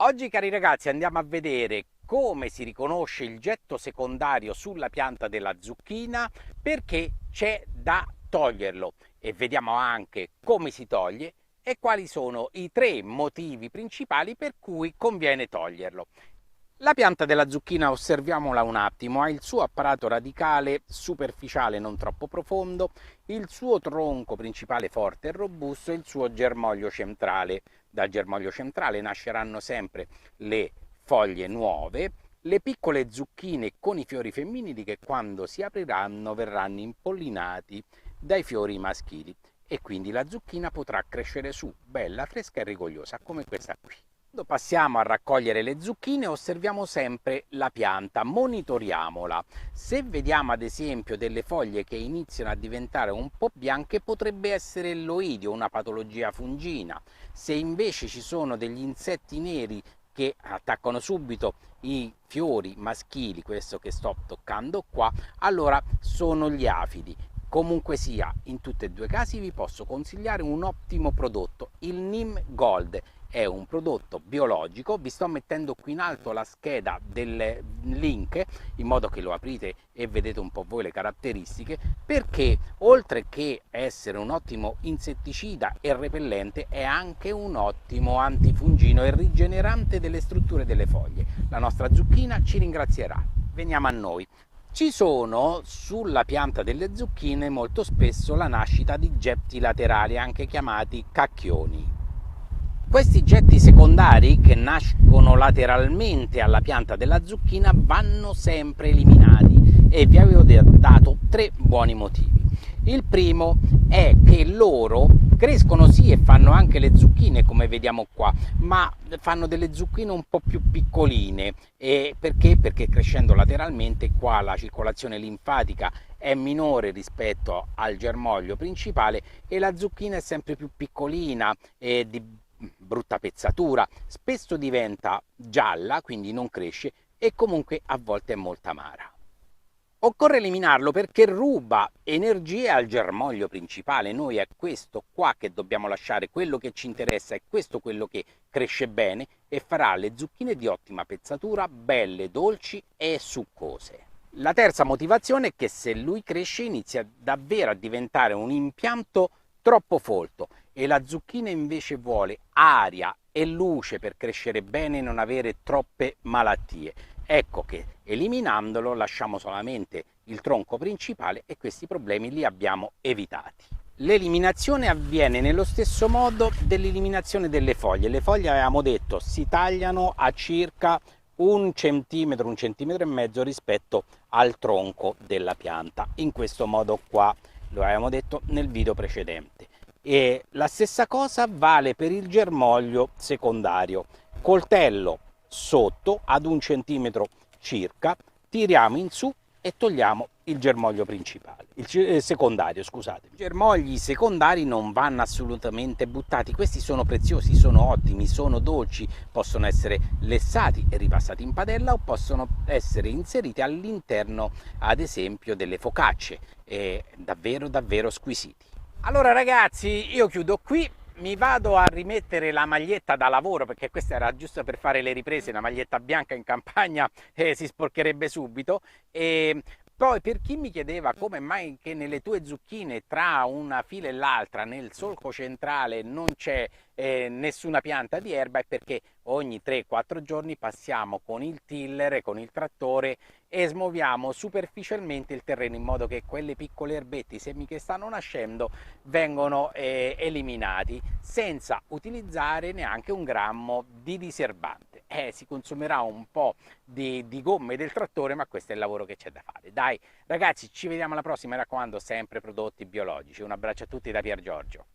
Oggi, cari ragazzi, andiamo a vedere come si riconosce il getto secondario sulla pianta della zucchina, perché c'è da toglierlo, e vediamo anche come si toglie e quali sono i tre motivi principali per cui conviene toglierlo. La pianta della zucchina, osserviamola un attimo, ha il suo apparato radicale superficiale non troppo profondo, il suo tronco principale forte e robusto e il suo germoglio centrale. Dal germoglio centrale nasceranno sempre le foglie nuove, le piccole zucchine con i fiori femminili che quando si apriranno verranno impollinati dai fiori maschili e quindi la zucchina potrà crescere su, bella, fresca e rigogliosa, come questa qui. Quando passiamo a raccogliere le zucchine osserviamo sempre la pianta, monitoriamola. Se vediamo ad esempio delle foglie che iniziano a diventare un po' bianche potrebbe essere l'oidio, una patologia fungina. Se invece ci sono degli insetti neri che attaccano subito i fiori maschili, questo che sto toccando qua, allora sono gli afidi. Comunque sia, in tutti e due i casi vi posso consigliare un ottimo prodotto, il Neem Gold. È un prodotto biologico, vi sto mettendo qui in alto la scheda del link in modo che lo aprite e vedete un po' voi le caratteristiche, perché oltre che essere un ottimo insetticida e repellente è anche un ottimo antifungino e rigenerante delle strutture delle foglie. La nostra zucchina ci ringrazierà. Veniamo a noi. Ci sono sulla pianta delle zucchine molto spesso la nascita di getti laterali, anche chiamati cacchioni. Questi getti secondari che nascono lateralmente alla pianta della zucchina vanno sempre eliminati e vi avevo dato tre buoni motivi. Il primo è che loro crescono sì e fanno anche le zucchine come vediamo qua, ma fanno delle zucchine un po' più piccoline. E perché? Perché crescendo lateralmente qua la circolazione linfatica è minore rispetto al germoglio principale e la zucchina è sempre più piccolina e di brutta pezzatura, spesso diventa gialla, quindi non cresce e comunque a volte è molto amara. Occorre eliminarlo perché ruba energie al germoglio principale. Noi è questo qua che dobbiamo lasciare, quello che ci interessa è questo, quello che cresce bene e farà le zucchine di ottima pezzatura, belle, dolci e succose. La terza motivazione è che se lui cresce inizia davvero a diventare un impianto troppo folto e la zucchina invece vuole aria e luce per crescere bene e non avere troppe malattie. Ecco che eliminandolo lasciamo solamente il tronco principale e questi problemi li abbiamo evitati. L'eliminazione avviene nello stesso modo dell'eliminazione delle foglie. Le foglie, avevamo detto, si tagliano a circa un centimetro e mezzo rispetto al tronco della pianta. In questo modo qua, lo avevamo detto nel video precedente. E la stessa cosa vale per il germoglio secondario. Coltello sotto ad un centimetro circa, tiriamo in su e togliamo il germoglio principale, il secondario, scusate. I germogli secondari non vanno assolutamente buttati, questi sono preziosi, sono ottimi, sono dolci, possono essere lessati e ripassati in padella o possono essere inseriti all'interno, ad esempio, delle focacce, davvero davvero squisiti. Allora ragazzi, io chiudo qui, mi vado a rimettere la maglietta da lavoro perché questa era giusto per fare le riprese, una maglietta bianca in campagna si sporcherebbe subito. E poi per chi mi chiedeva come mai che nelle tue zucchine tra una fila e l'altra nel solco centrale non c'è nessuna pianta di erba, è perché ogni 3-4 giorni passiamo con il tiller e con il trattore e smuoviamo superficialmente il terreno in modo che quelle piccole erbette, i semi che stanno nascendo vengono eliminati senza utilizzare neanche un grammo di diserbante. Si consumerà un po' di gomme del trattore, ma questo è il lavoro che c'è da fare. Dai ragazzi, ci vediamo alla prossima, mi raccomando, sempre prodotti biologici. Un abbraccio a tutti da Pier Giorgio.